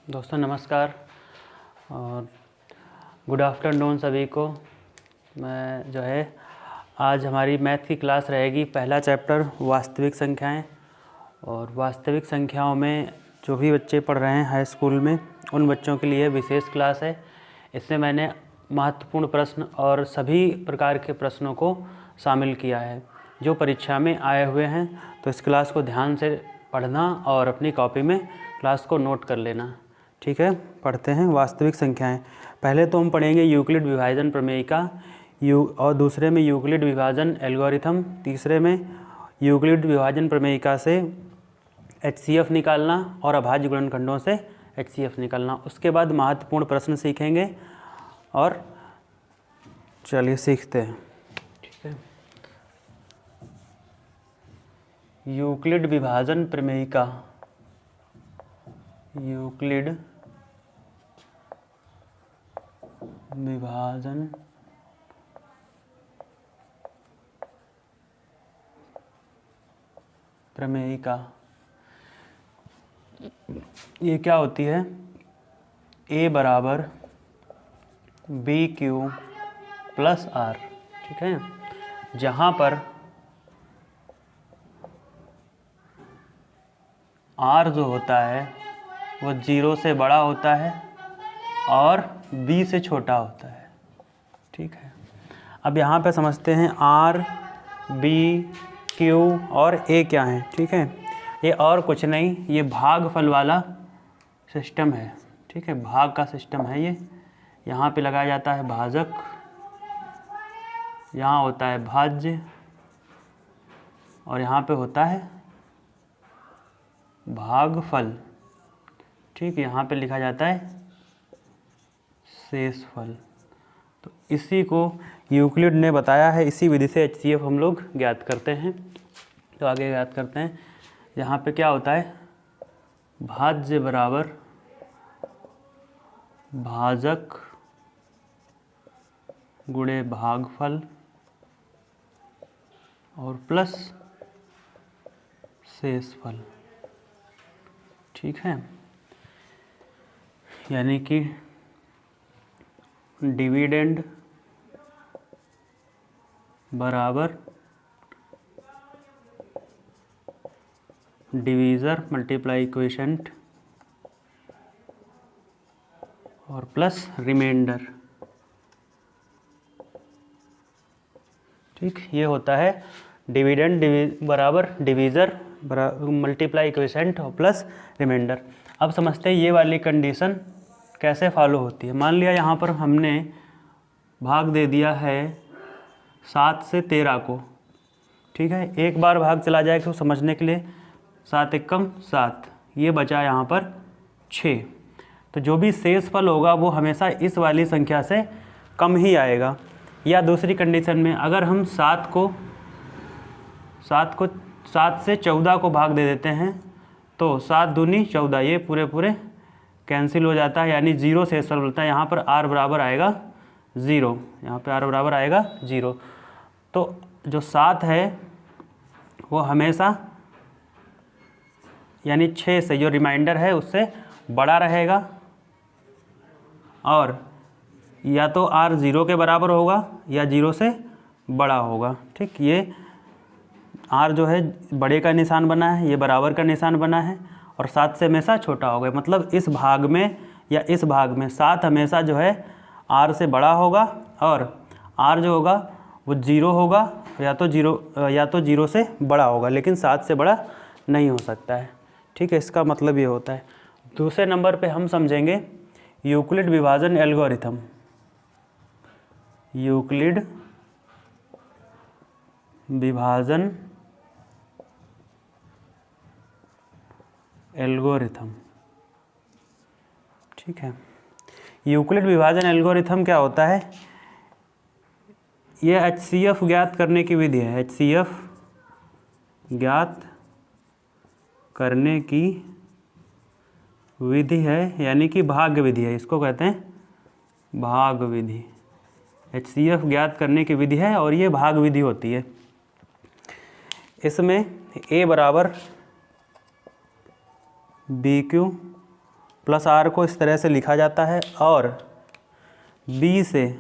दोस्तों नमस्कार और गुड आफ्टरनून सभी को। मैं जो है आज हमारी मैथ की क्लास रहेगी। पहला चैप्टर वास्तविक संख्याएं, और वास्तविक संख्याओं में जो भी बच्चे पढ़ रहे हैं हाई स्कूल में उन बच्चों के लिए विशेष क्लास है। इसमें मैंने महत्वपूर्ण प्रश्न और सभी प्रकार के प्रश्नों को शामिल किया है जो परीक्षा में आए हुए हैं। तो इस क्लास को ध्यान से पढ़ना और अपनी कॉपी में क्लास को नोट कर लेना। ठीक है, पढ़ते हैं वास्तविक संख्याएं। पहले तो हम पढ़ेंगे यूक्लिड विभाजन प्रमेयिका, और दूसरे में यूक्लिड विभाजन एल्गोरिथम, तीसरे में यूक्लिड विभाजन प्रमेयिका से HCF निकालना और अभाज्य गुणनखंडों से HCF निकालना। उसके बाद महत्वपूर्ण प्रश्न सीखेंगे और चलिए सीखते हैं। ठीक है, यूक्लिड विभाजन प्रमेयिका, यूक्लिड विभाजन प्रमेयिका ये क्या होती है? A बराबर BQ प्लस R। ठीक है, जहाँ पर R जो होता है वो 0 से बड़ा होता है और B से छोटा होता है। ठीक है, अब यहाँ पे समझते हैं R, B, Q और A क्या है। ठीक है, ये और कुछ नहीं, ये भागफल वाला सिस्टम है। ठीक है, भाग का सिस्टम है ये। यहाँ पे लगाया जाता है भाजक, यहाँ होता है भाज्य और यहाँ पे होता है भागफल। ठीक, यहाँ पे लिखा जाता है शेषफल। तो इसी को यूक्लिड ने बताया है, इसी विधि से HCF हम लोग ज्ञात करते हैं। तो आगे ज्ञात करते हैं। यहाँ पे क्या होता है? भाज्य बराबर भाजक गुणे भागफल और प्लस शेषफल। ठीक है, यानी कि डिविडेंड बराबर डिवीज़र मल्टीप्लाई क्वोशिएंट और प्लस रिमाइंडर। ठीक, ये होता है डिविडेंड बराबर डिवीज़र मल्टीप्लाई क्वोशिएंट और प्लस रिमाइंडर। अब समझते हैं ये वाली कंडीशन कैसे फॉलो होती है। मान लिया यहाँ पर हमने भाग दे दिया है 7 से 13 को। ठीक है, एक बार भाग चला जाए तो समझने के लिए 7 एकम 7, ये बचा यहाँ पर 6। तो जो भी शेषफल होगा वो हमेशा इस वाली संख्या से कम ही आएगा। या दूसरी कंडीशन में अगर हम 7 से 14 को भाग दे देते हैं तो 7 दूनी 14, ये पूरे कैंसिल हो जाता है, यानी 0 शेषफल मिलता है। यहाँ पर R बराबर आएगा 0, यहाँ पे R बराबर आएगा 0। तो जो 7 है वो हमेशा यानी 6 से जो रिमाइंडर है उससे बड़ा रहेगा, और या तो R 0 के बराबर होगा या 0 से बड़ा होगा। ठीक, ये R जो है बड़े का निशान बना है, ये बराबर का निशान बना है, और 7 से हमेशा छोटा होगा। मतलब इस भाग में या इस भाग में 7 हमेशा जो है R से बड़ा होगा, और R जो होगा वो 0 होगा या तो 0 से बड़ा होगा, लेकिन 7 से बड़ा नहीं हो सकता है। ठीक है, इसका मतलब ये होता है। दूसरे नंबर पे हम समझेंगे यूक्लिड विभाजन एल्गोरिथम। यूक्लिड विभाजन एल्गोरिथम। ठीक है, यूक्लिड विभाजन एल्गोरिथम क्या होता है? यह HCF ज्ञात करने की विधि है। HCF ज्ञात करने की विधि है, यानी कि भाग विधि है। इसको कहते हैं भाग विधि। HCF ज्ञात करने की विधि है और ये भाग विधि होती है। इसमें A बराबर BQ प्लस आर को इस तरह से लिखा जाता है और बी से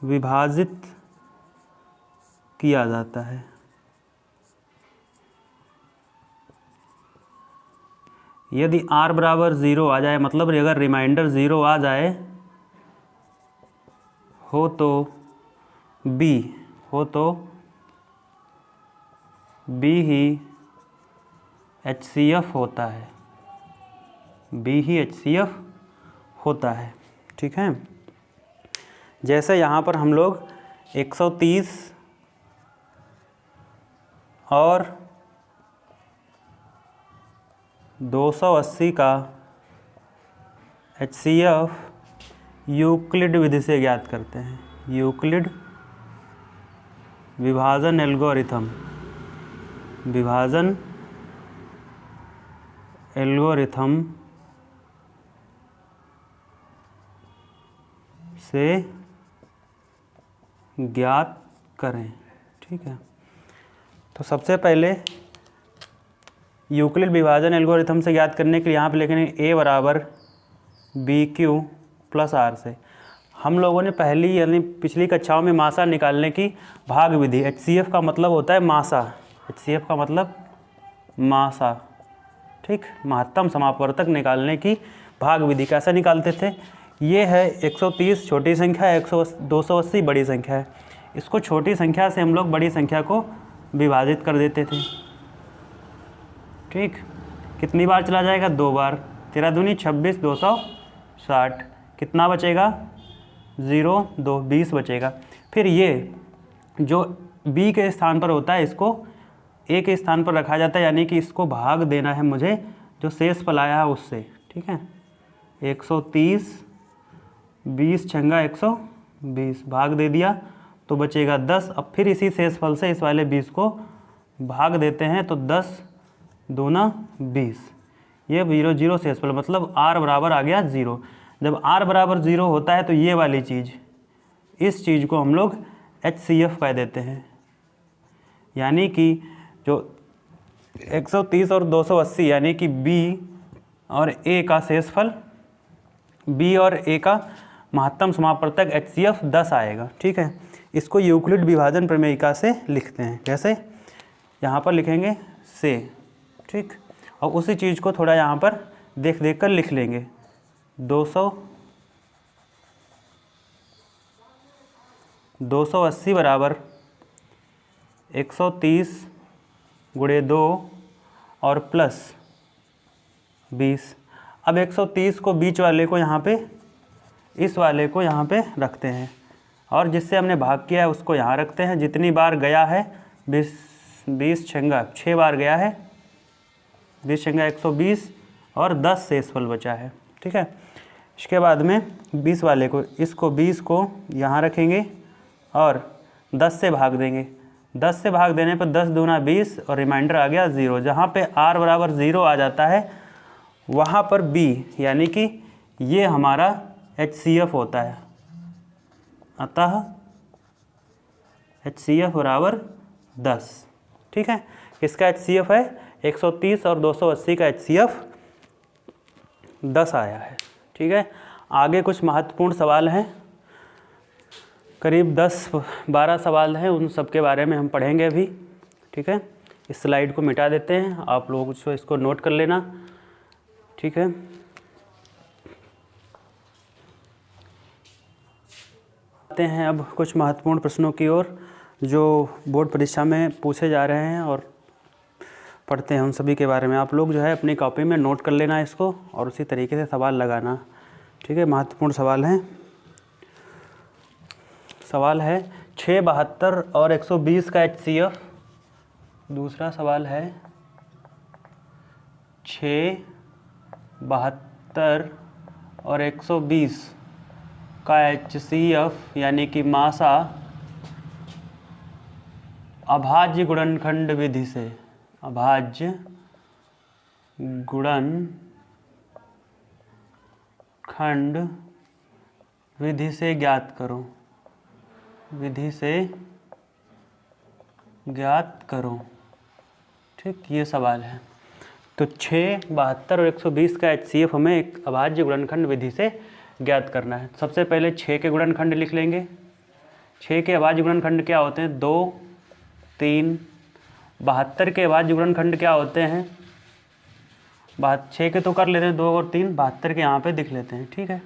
विभाजित किया जाता है। यदि r बराबर 0 आ जाए, मतलब अगर रिमाइंडर 0 आ जाए हो तो b ही HCF होता है, b ही HCF होता है। ठीक है, जैसे यहाँ पर हम लोग 130 और 280 का HCF यूक्लिड विधि से ज्ञात करते हैं। यूक्लिड विभाजन एल्गोरिथम से ज्ञात करें। ठीक है, तो सबसे पहले यूक्लिड विभाजन एल्गोरिथम से ज्ञात करने के लिए यहाँ पे लिखेंगे a बराबर BQ प्लस R से। हम लोगों ने पहली यानी पिछली कक्षाओं में मासा निकालने की भाग विधि, HCF का मतलब होता है मासा, HCF का मतलब मासा, ठीक, महत्तम समापवर्तक निकालने की भाग विधि कैसे निकालते थे। ये है 130 छोटी संख्या है, 280 बड़ी संख्या है। इसको छोटी संख्या से हम लोग बड़ी संख्या को विभाजित कर देते थे। ठीक, कितनी बार चला जाएगा? 2 बार। 13 दूनी 26, 260, कितना बचेगा? 0, 2, 20 बचेगा। फिर ये जो b के स्थान पर होता है इसको a के स्थान पर रखा जाता है, यानी कि इसको भाग देना है मुझे जो शेष फल आया है उससे। ठीक है, 130, 20 छंगा 120, भाग दे दिया तो बचेगा 10। अब फिर इसी शेष फल से इस वाले 20 को भाग देते हैं तो 10 दूना 20, ये 0 0 शेषफल, मतलब r बराबर आ गया 0। जब r बराबर 0 होता है तो ये वाली चीज़, इस चीज़ को हम लोग HCF कह देते हैं। यानी कि जो 130 और 280 यानी कि b और a का शेषफल, b और a का महत्तम समापवर्तक HCF 10 आएगा। ठीक है, इसको यूक्लिड विभाजन प्रमेयिका से लिखते हैं। कैसे? यहाँ पर लिखेंगे से। ठीक, और उसी चीज़ को थोड़ा यहाँ पर देख कर लिख लेंगे। 280 बराबर 130 गुणे 2 और प्लस 20। अब 130 को बीच वाले को यहाँ पे, इस वाले को यहाँ पे रखते हैं और जिससे हमने भाग किया है उसको यहाँ रखते हैं। जितनी बार गया है 20 छंगा 6 बार गया है, 20 छंगा 120 और 10 शेषफल बचा है। ठीक है, इसके बाद में 20 वाले को, इसको 20 को यहाँ रखेंगे और 10 से भाग देंगे। 10 से भाग देने पर 10 दूना 20 और रिमाइंडर आ गया 0। जहाँ पे r बराबर 0 आ जाता है वहाँ पर b यानी कि ये हमारा HCF होता है। अतः HCF बराबर 10। ठीक है, इसका HCF है 130 और 280 का HCF 10 आया है। ठीक है, आगे कुछ महत्वपूर्ण सवाल हैं, करीब 10-12 सवाल हैं, उन सब के बारे में हम पढ़ेंगे अभी। ठीक है, इस स्लाइड को मिटा देते हैं, आप लोग इसको नोट कर लेना। ठीक है, आते हैं अब कुछ महत्वपूर्ण प्रश्नों की ओर जो बोर्ड परीक्षा में पूछे जा रहे हैं और पढ़ते हैं उन सभी के बारे में। आप लोग जो है अपनी कॉपी में नोट कर लेना इसको और उसी तरीके से सवाल लगाना। ठीक है, महत्वपूर्ण सवाल हैं। सवाल है 672 और 120 का HCF। दूसरा सवाल है 672 और 120 का HCF यानी कि मासा अभाज्य गुणनखंड विधि से, अभाज्य गुणनखंड विधि से ज्ञात करो, विधि से ज्ञात करो। ठीक, ये सवाल है। तो 6, 72 और 120 का HCF हमें एक अभाज्य गुणनखंड विधि से ज्ञात करना है। सबसे पहले 6 के गुणनखंड लिख लेंगे। 6 के अभाज्य गुणनखंड क्या होते हैं? 2, 3। 72 के अभाज्य गुणनखंड क्या होते हैं? 6 के तो कर लेते हैं 2 और 3, 72 के यहाँ पे लिख लेते हैं, ठीक है।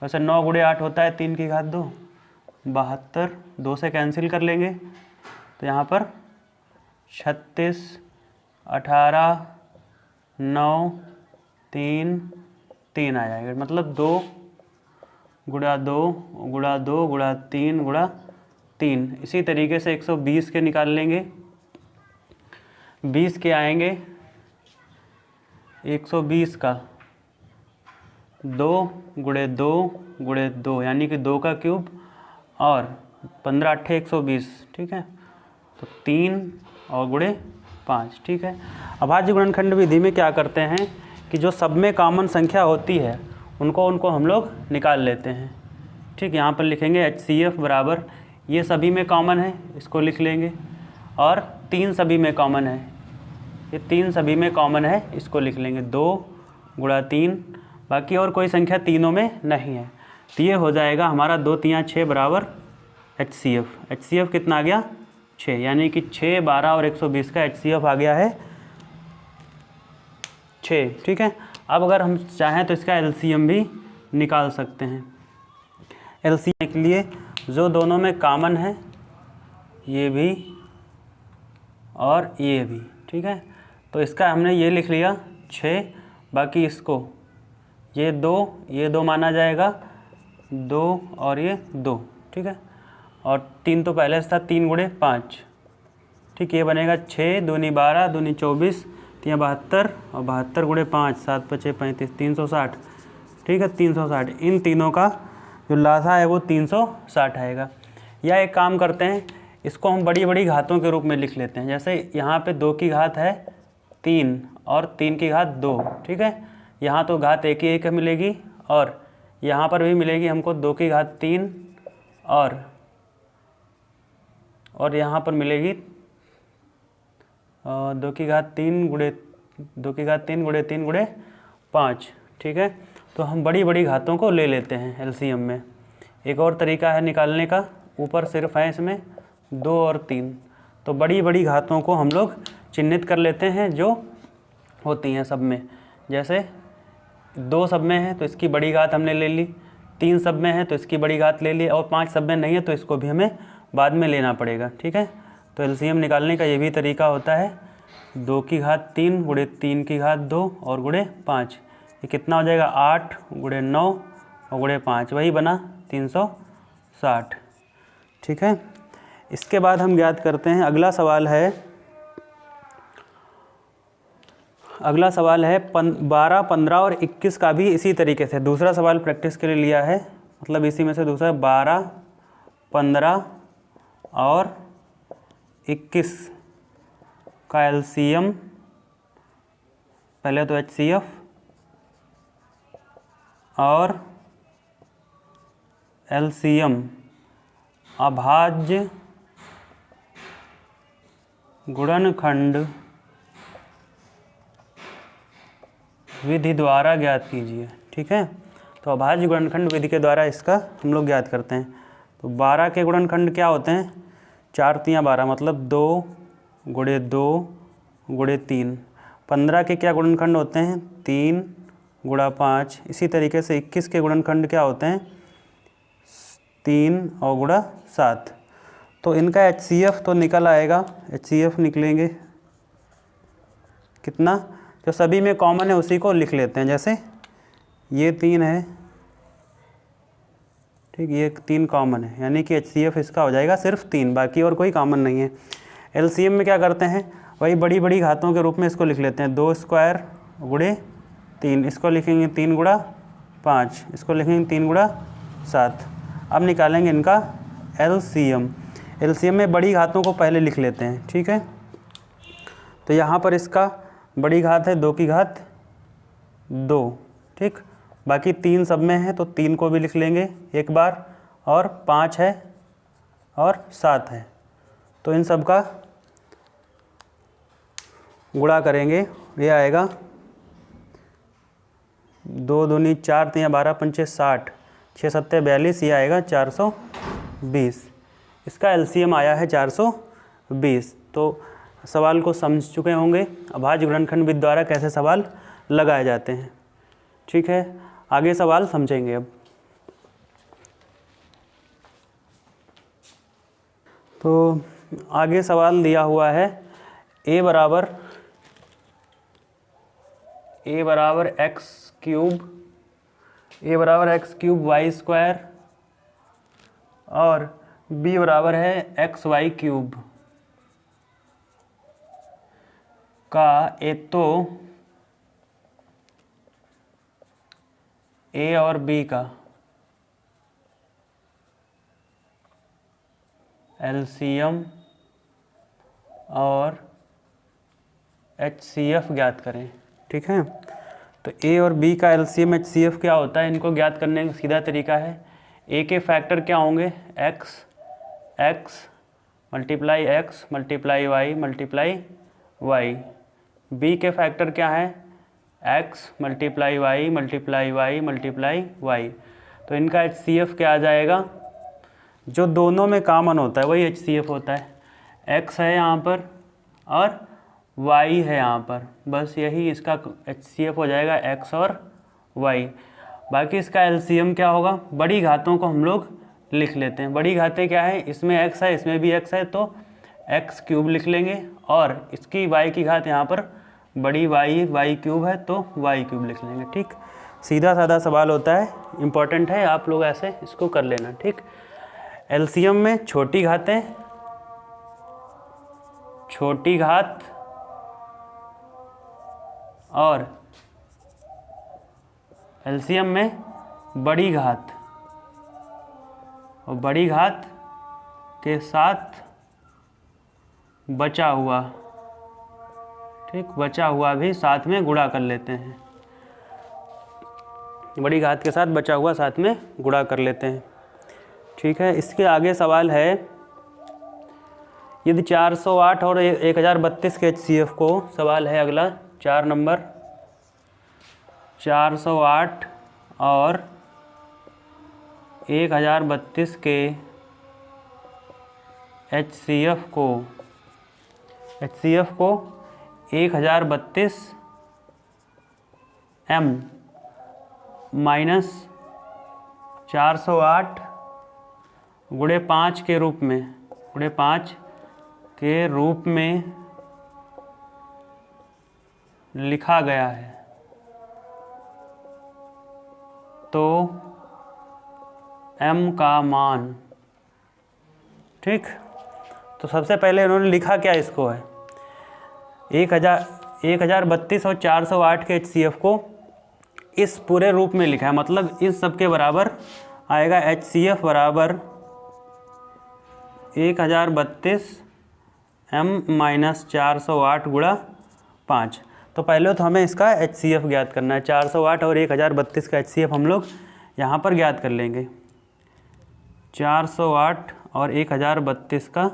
वैसे 9 × 8 होता है 3 की घात 2, 72, 2 से कैंसिल कर लेंगे तो यहाँ पर 36, 18, 9, 3, 3 आ जाएगा। मतलब 2 × 2 × 2 × 3 × 3। इसी तरीके से 120 के निकाल लेंगे। 20 के आएंगे 120 का 2 × 2 × 2 यानी कि 2 का क्यूब और 15 × 8 = 120, ठीक है। तो 3 और × 5, ठीक है। अभाज्य गुणनखंड विधि में क्या करते हैं कि जो सब में कॉमन संख्या होती है उनको हम लोग निकाल लेते हैं, ठीक। यहाँ पर लिखेंगे HCF बराबर, ये सभी में कॉमन है, इसको लिख लेंगे। और 3 सभी में कॉमन है, ये 3 सभी में कॉमन है, इसको लिख लेंगे। 2 × 3, बाकी और कोई संख्या तीनों में नहीं है। तो ये हो जाएगा हमारा 2 × 3 = 6 बराबर HCF। HCF कितना आ गया? 6, यानी कि 6, 12 और 120 का HCF आ गया है 6, ठीक है। अब अगर हम चाहें तो इसका LCM भी निकाल सकते हैं। LCM के लिए जो दोनों में कॉमन है, ये भी और ये भी, ठीक है। तो इसका हमने ये लिख लिया 6, बाकी इसको ये 2 माना जाएगा, 2 और ये 2, ठीक है। और 3 तो पहले से था, 3 × 5, ठीक। ये बनेगा 6, 2 × 12, 2 × 24, 3 × 72 और 72 × 5, 7 × 5 = 35, 360, ठीक है। 360, इन तीनों का जो लासा है वो 360 आएगा। या एक काम करते हैं, इसको हम बड़ी बड़ी घातों के रूप में लिख लेते हैं। जैसे यहाँ पे 2 की घात है 3 और 3 की घात 2, ठीक है। यहाँ तो घात एक ही एक मिलेगी और यहाँ पर भी मिलेगी हमको 2 की घात 3 और यहाँ पर मिलेगी 2 की घात 3 × 3 × 5, ठीक है। तो हम बड़ी बड़ी घातों को ले लेते हैं LCM में। एक और तरीका है निकालने का, ऊपर सिर्फ है इसमें 2 और 3, तो बड़ी बड़ी घातों को हम लोग चिन्हित कर लेते हैं जो होती हैं सब में। जैसे 2 सब में है तो इसकी बड़ी घात हमने ले ली, 3 सब में है तो इसकी बड़ी घात ले ली, और 5 सब में नहीं है तो इसको भी हमें बाद में लेना पड़ेगा, ठीक है। तो LCM निकालने का ये भी तरीका होता है। 2 की घात 3 × 3 की घात 2 और × 5, ये कितना हो जाएगा? 8 × 9 और × 5, वही बना 360, ठीक है। इसके बाद हम ज्ञात करते हैं, अगला सवाल है 12, 15 और 21 का भी इसी तरीके से दूसरा सवाल प्रैक्टिस के लिए लिया है। मतलब इसी में से दूसरा 12, 15 और 21 का LCM, पहले तो HCF और LCM अभाज्य गुणनखंड विधि द्वारा ज्ञात कीजिए, ठीक है। तो अभाज्य गुणनखंड विधि के द्वारा इसका हम लोग ज्ञात करते हैं। तो 12 के गुणनखंड क्या होते हैं? 4 × 3 = 12, मतलब 2 × 2 × 3। 15 के क्या गुणनखंड होते हैं? 3 × 5। इसी तरीके से 21 के गुणनखंड क्या होते हैं? 3 और × 7। तो इनका HCF तो निकल आएगा, HCF निकलेंगे कितना? जो सभी में कॉमन है उसी को लिख लेते हैं। जैसे ये 3 है, ठीक, ये 3 कॉमन है, यानी कि HCF इसका हो जाएगा सिर्फ 3, बाकी और कोई कॉमन नहीं है। LCM में क्या करते हैं? वही बड़ी बड़ी घातों के रूप में इसको लिख लेते हैं। 2² × 3, इसको लिखेंगे 3 × 5, इसको लिखेंगे 3 × 7। अब निकालेंगे इनका LCM। LCM में बड़ी घातों को पहले लिख लेते हैं, ठीक है। तो यहाँ पर इसका बड़ी घात है 2 की घात 2, ठीक। बाकी 3 सब में है तो 3 को भी लिख लेंगे एक बार, और 5 है और 7 है, तो इन सब का गुणा करेंगे, ये आएगा 2 दूनी 4, 3 12 पंचे 60, 6 सत्ते 42, ये आएगा 420। इसका एलसीएम आया है 420। तो सवाल को समझ चुके होंगे अभाज्य गुणनखंड विधि द्वारा कैसे सवाल लगाए जाते हैं। ठीक है, आगे सवाल समझेंगे अब। तो आगे सवाल दिया हुआ है a बराबर एक्स क्यूब वाई स्क्वायर और b बराबर है एक्स वाई क्यूब का तो a और b का एलसीएम और HCF ज्ञात करें। ठीक है, तो A और B का एलसीएम HCF क्या होता है, इनको ज्ञात करने का सीधा तरीका है। A के फैक्टर क्या होंगे, x multiply x multiply y multiply y। B के फैक्टर क्या है, x multiply y multiply y multiply y। तो इनका HCF क्या आ जाएगा, जो दोनों में कॉमन होता है वही HCF होता है। x है यहाँ पर और y है यहाँ पर, बस यही इसका HCF हो जाएगा, x और y। बाकी इसका LCM क्या होगा, बड़ी घातों को हम लोग लिख लेते हैं। बड़ी घातें क्या है, इसमें x है इसमें भी x है तो x क्यूब लिख लेंगे, और इसकी y की घात यहाँ पर बड़ी y क्यूब है तो y क्यूब लिख लेंगे। ठीक, सीधा साधा सवाल होता है, इम्पॉर्टेंट है, आप लोग ऐसे इसको कर लेना। ठीक, एलसीएम में छोटी घात और एलसीएम में बड़ी घात, और बड़ी घात के साथ बचा हुआ, ठीक, बचा हुआ भी साथ में गुणा कर लेते हैं। बड़ी घात के साथ बचा हुआ साथ में गुणा कर लेते हैं। ठीक है, इसके आगे सवाल है, यदि 408 और 1032 के HCF को, सवाल है अगला 4 नंबर, 408 और 1032 के HCF को 1032 m माइनस 408 गुणे 5 के रूप में लिखा गया है, तो m का मान। ठीक, तो सबसे पहले उन्होंने लिखा क्या इसको है, 1032 और 408 के HCF को इस पूरे रूप में लिखा है, मतलब इस सब के बराबर आएगा। HCF बराबर 1032 m माइनस 408 गुणा 5। तो पहले तो हमें इसका HCF ज्ञात करना है। 408 और 1032 का HCF हम लोग यहाँ पर ज्ञात कर लेंगे। 408 और 1032 का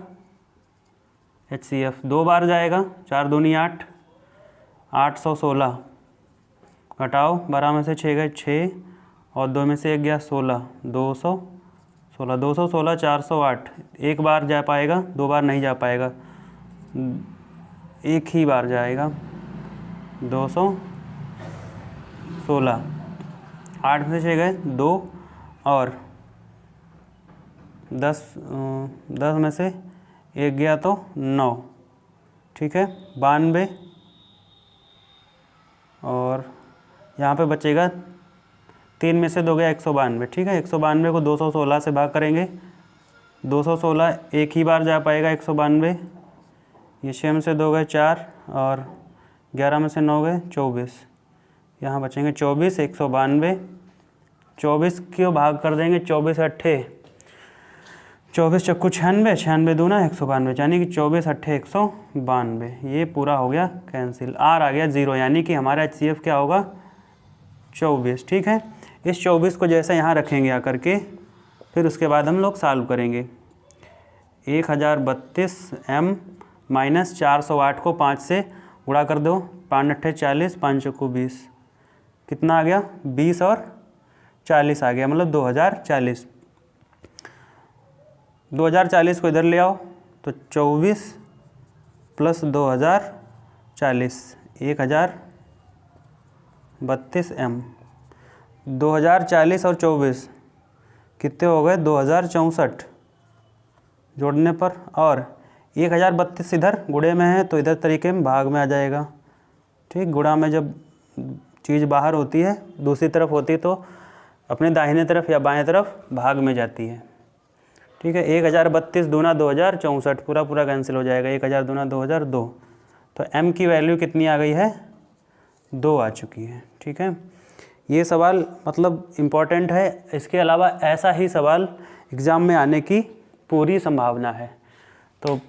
HCF 2 बार जाएगा, 4 दूनी 8, 816 घटाओ 12 में से 6 गए 6 और 2 में से 1 गया 16, 216 408 एक बार जा पाएगा, 2 बार नहीं जा पाएगा, एक ही बार जाएगा, 216, 8 में से 6 गए 2 और 10 में से 1 गया तो 9। ठीक है, 92 और यहाँ पे बचेगा 3 में से 2 गया 192। ठीक है, 192 को 216 से भाग करेंगे, 216 एक ही बार जा पाएगा 192, ये 6 में से 2 गए 4 और 11 में से 9 गए 24, यहाँ बचेंगे 24, 192, 24 क्यों भाग कर देंगे, 24 अट्ठे 24 चक्कू 96, 96 दूना 192, यानी कि 24 अट्ठे 192। ये पूरा हो गया कैंसिल, आर आ गया 0, यानी कि हमारा HCF क्या होगा 24। ठीक है, इस 24 को जैसे यहाँ रखेंगे आकर के, फिर उसके बाद हम लोग सॉल्व करेंगे। 1032 m माइनस 408 को 5 से गुणा कर दो, 5 अट्ठे 40, 5 चक्कू 20, कितना आ गया, 20 और 40 आ गया, मतलब 2040। 2040 को इधर ले आओ तो 24 प्लस 2040 1032 m। 2040 और 24 कितने हो गए, 2064 जोड़ने पर, और 1032 इधर गुणे में है तो इधर तरीके में भाग में आ जाएगा। ठीक, गुणा में जब चीज़ बाहर होती है, दूसरी तरफ होती है, तो अपने दाहिने तरफ या बाएं तरफ भाग में जाती है। ठीक है, 1032 दूना 2064, पूरा पूरा कैंसिल हो जाएगा, 1000 दूना 2002। तो m की वैल्यू कितनी आ गई है, 2 आ चुकी है। ठीक है, ये सवाल मतलब इम्पॉर्टेंट है। इसके अलावा ऐसा ही सवाल एग्ज़ाम में आने की पूरी संभावना है। तो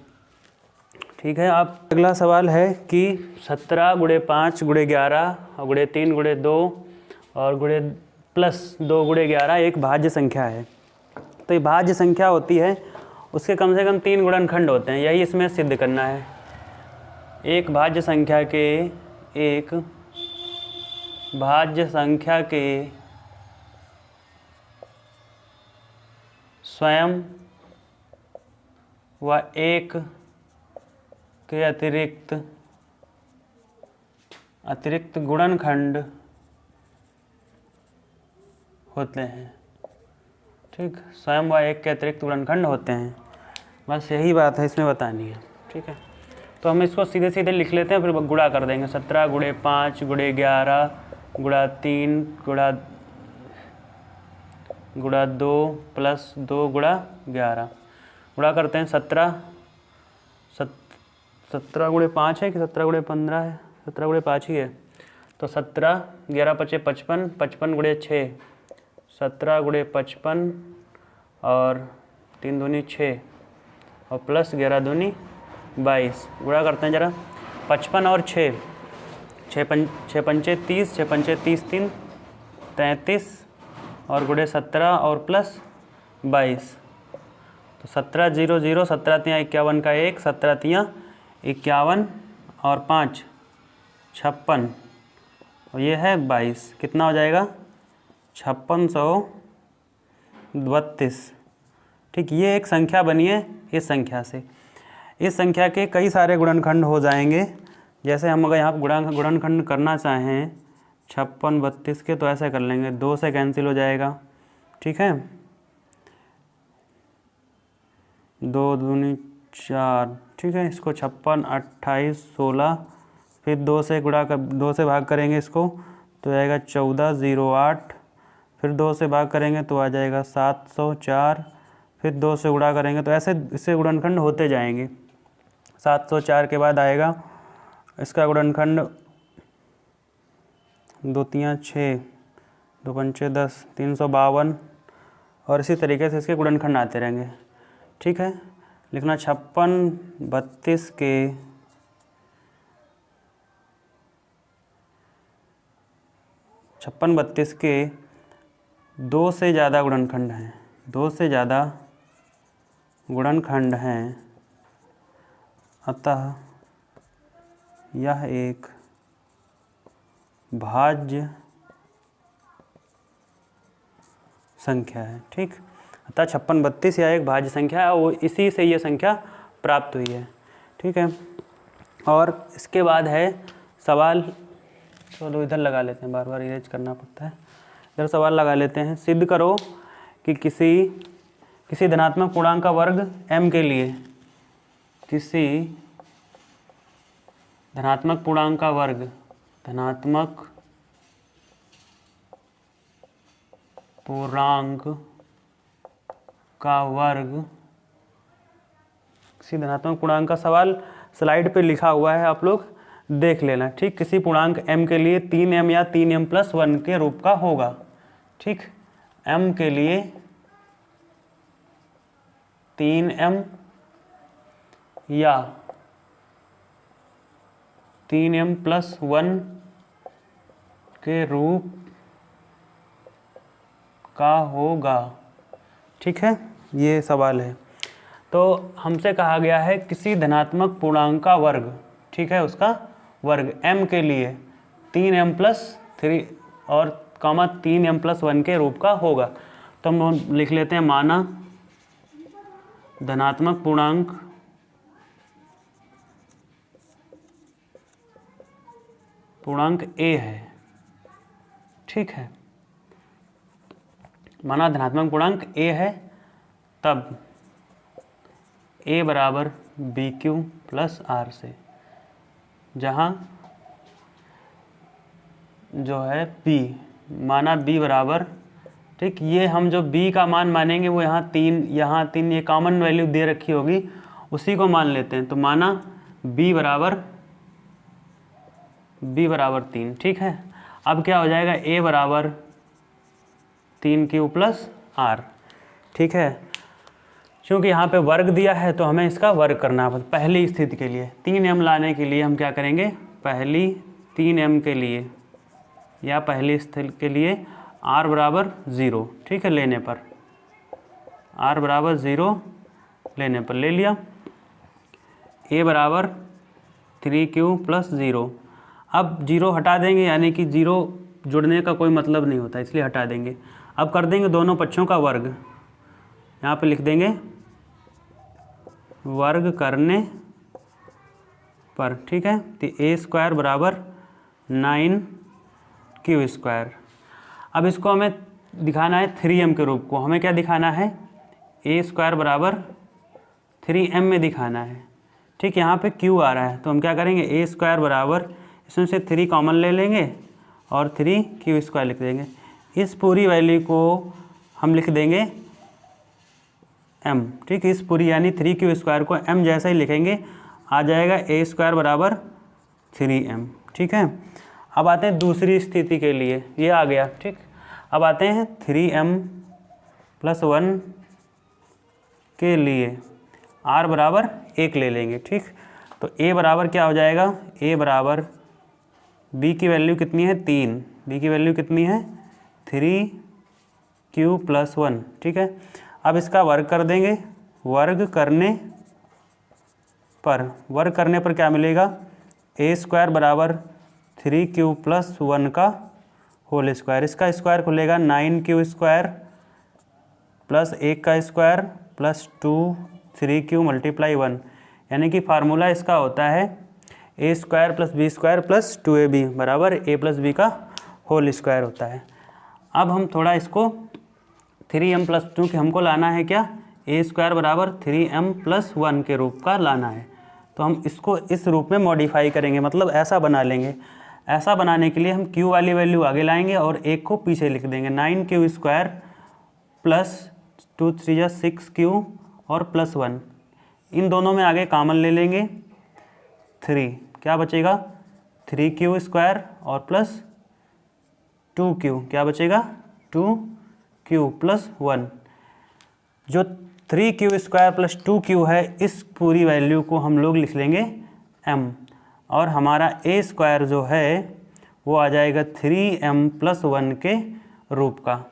ठीक है, आप अगला सवाल है कि 17 गुणे 5 गुणे 11 और गुणे 3 गुणे 2 और गुणे प्लस 2 गुणे 11 एक भाज्य संख्या है। तो ये भाज्य संख्या होती है, उसके कम से कम 3 गुणनखंड होते हैं, यही इसमें सिद्ध करना है। एक भाज्य संख्या के स्वयं व एक के अतिरिक्त गुणनखंड होते हैं। ठीक, स्वयं व एक के अतिरिक्त गुणनखंड होते हैं, बस यही बात है इसमें बतानी है। ठीक है, तो हम इसको सीधे सीधे लिख लेते हैं, फिर गुणा कर देंगे। 17 गुणे 5 गुणे 11 गुणा 3 गुणा 2 प्लस 2 गुणा 11, गुणा करते हैं। 17 गुणे 5 है कि 17 गुणे 15 है, 17 गुणे 5 ही है। तो 17, 11 पचे 55, 55 गुणे 6, 17 गुणे 55 और 3 दूनी 6 और प्लस 11 दूनी 22, गुणा करते हैं ज़रा। 55 और 6, 6 पंचे 30, 6 पंचे 30, 3 33 और गुणे 17 और प्लस 22, तो 17 0 0, 17 तियाँ 51 का 1, 17 तियाँ 51 और 5 56 और ये है 22, कितना हो जाएगा 5632। ठीक, ये एक संख्या बनी है इस संख्या से। इस संख्या के कई सारे गुणनखंड हो जाएंगे। जैसे हम अगर यहाँ गुणनखंड करना चाहें 56 32 के, तो ऐसे कर लेंगे, 2 से कैंसिल हो जाएगा। ठीक है, 2 दूनी 4। ठीक है, इसको 56 28 16, फिर 2 से गुणा कर 2 से भाग करेंगे इसको तो आएगा 14 08, फिर 2 से भाग करेंगे तो आ जाएगा 704, फिर 2 से गुणा करेंगे तो ऐसे इससे गुणनखंड होते जाएंगे। 704 के बाद आएगा इसका गुणनखंड 2 तियाँ 6, 2 पंचे 10, 352 और इसी तरीके से इसके गुणनखंड आते रहेंगे। ठीक है, लिखना 56 32 के छप्पन 32 के 2 से ज़्यादा गुणनखंड हैं, 2 से ज़्यादा गुणनखंड हैं, अतः यह एक भाज्य संख्या है। ठीक, अतः 56 32 या एक भाज्य संख्या है, वो इसी से ये संख्या प्राप्त हुई है। ठीक है, और इसके बाद है सवाल, चलो इधर लगा लेते हैं, बार बार इरेज करना पड़ता है, इधर सवाल लगा लेते हैं। सिद्ध करो कि किसी धनात्मक पूर्णांक का वर्ग m के लिए, किसी धनात्मक पूर्णांक का वर्ग, धनात्मक पूर्णांक का वर्ग, किसी धनात्मक पूर्णांक का सवाल स्लाइड पे लिखा हुआ है, आप लोग देख लेना। ठीक, किसी पूर्णांक m के लिए 3m या 3m + 1 के रूप का होगा। ठीक, m के लिए 3m या 3m + 1 के रूप का होगा। ठीक है, ये सवाल है। तो हमसे कहा गया है किसी धनात्मक पूर्णांक का वर्ग, ठीक है, उसका वर्ग m के लिए 3m + 3 और कॉमा 3m+1 के रूप का होगा। तो हम लिख लेते हैं माना धनात्मक पूर्णांक a है, ठीक है, माना धनात्मक पूर्णांक a है, तब a बराबर BQ + R से, जहाँ जो है B माना B बराबर, ठीक, ये हम जो B का मान मानेंगे वो यहाँ 3 ये कॉमन वैल्यू दे रखी होगी, उसी को मान लेते हैं। तो माना B बराबर 3, ठीक है। अब क्या हो जाएगा, A बराबर 3Q + R, ठीक है। क्योंकि यहाँ पे वर्ग दिया है तो हमें इसका वर्ग करना है। पहली स्थिति के लिए 3m लाने के लिए हम क्या करेंगे, पहली 3m के लिए या पहली स्थिति के लिए r बराबर 0, ठीक है, लेने पर r बराबर 0 लेने पर ले लिया। a बराबर 3Q + 0। अब 0 हटा देंगे, यानी कि 0 जुड़ने का कोई मतलब नहीं होता, इसलिए हटा देंगे। अब कर देंगे दोनों पक्षों का वर्ग, यहाँ पे लिख देंगे वर्ग करने पर, ठीक है। तो a² बराबर 9Q²। अब इसको हमें दिखाना है 3m के रूप को। हमें क्या दिखाना है, a² बराबर 3m में दिखाना है, ठीक। यहाँ पे q आ रहा है तो हम क्या करेंगे, a² बराबर, इसमें से 3 कॉमन ले लेंगे और 3Q² लिख देंगे। इस पूरी वैल्यू को हम लिख देंगे m, ठीक। इस पूरी यानी 3Q² को m जैसा ही लिखेंगे, आ जाएगा a² बराबर 3m, ठीक है। अब आते हैं दूसरी स्थिति के लिए, ये आ गया, ठीक। अब आते हैं 3m+1 के लिए r बराबर 1 ले लेंगे, ठीक। तो a बराबर क्या हो जाएगा, a बराबर b की वैल्यू कितनी है 3, b की वैल्यू कितनी है 3Q + 1, ठीक है। अब इसका वर्ग कर देंगे, वर्ग करने पर क्या मिलेगा, a² बराबर 3Q + 1 का होल स्क्वायर, इसका स्क्वायर खुलेगा 9Q² + 1 का स्क्वायर + 2 3Q × 1, यानी कि फार्मूला इसका होता है a² + b² + 2ab बराबर a + b का होल स्क्वायर होता है। अब हम थोड़ा इसको 3m+2 के हमको लाना है क्या, a² बराबर 3m+1 के रूप का लाना है। तो हम इसको इस रूप में मॉडिफाई करेंगे, मतलब ऐसा बना लेंगे। ऐसा बनाने के लिए हम q वाली वैल्यू आगे लाएंगे और 1 को पीछे लिख देंगे। 9Q² + 2 3 6Q और +1, इन दोनों में आगे कॉमन ले लेंगे 3, क्या बचेगा 3Q² और प्लस 2Q, क्या बचेगा 2Q + 1। जो 3Q² + 2Q है, इस पूरी वैल्यू को हम लोग लिख लेंगे m, और हमारा a² जो है वो आ जाएगा 3m+1 के रूप का,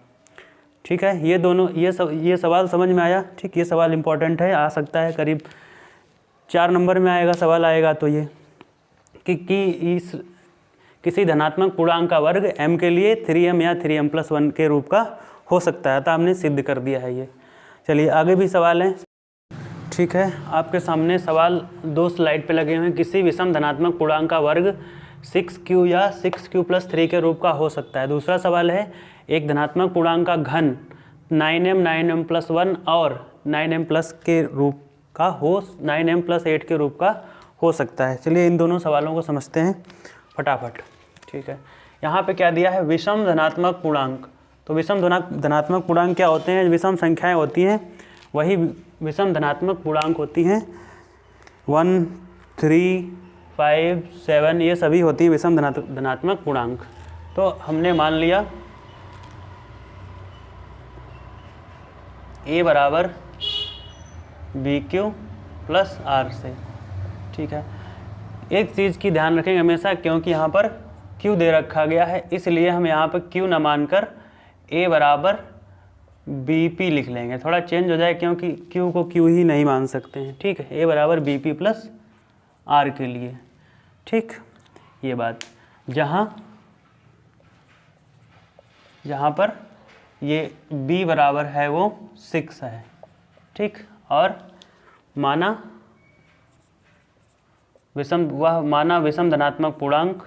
ठीक है। ये दोनों ये सवाल समझ में आया, ठीक। ये सवाल इम्पोर्टेंट है, आ सकता है करीब 4 नंबर में आएगा, सवाल आएगा। तो ये कि इस किसी धनात्मक पूर्णांक का वर्ग m के लिए 3m या 3m+1 के रूप का हो सकता है, तो हमने सिद्ध कर दिया है ये। चलिए आगे भी सवाल हैं, ठीक है। आपके सामने सवाल 2 स्लाइड पे लगे हुए हैं। किसी विषम धनात्मक पूर्णांक का वर्ग 6Q या 6Q + 3 के रूप का हो सकता है। दूसरा सवाल है, एक धनात्मक पूर्णांक का घन 9m 9m+1 और 9m+ के रूप का हो 9m+8 के रूप का हो सकता है। चलिए इन दोनों सवालों को समझते हैं फटाफट, ठीक है। यहाँ पे क्या दिया है, विषम धनात्मक पूर्णांक। तो विषम धनात्मक पूर्णांक क्या होते हैं, विषम संख्याएं होती हैं, वही विषम धनात्मक पूर्णांक होती हैं। 1 3 5 7 ये सभी होती हैं विषम धनात्मक पूर्णांक। तो हमने मान लिया a बराबर BQ + R से, ठीक है। एक चीज़ की ध्यान रखेंगे हमेशा, क्योंकि यहाँ पर Q दे रखा गया है, इसलिए हम यहाँ पर Q न मानकर a बराबर BP लिख लेंगे। थोड़ा चेंज हो जाए, क्योंकि Q को Q ही नहीं मान सकते हैं, ठीक है। a बराबर BP + R के लिए, ठीक। ये बात, जहाँ जहाँ पर ये b बराबर है वो 6 है, ठीक। और माना विषम धनात्मक पूर्णांक,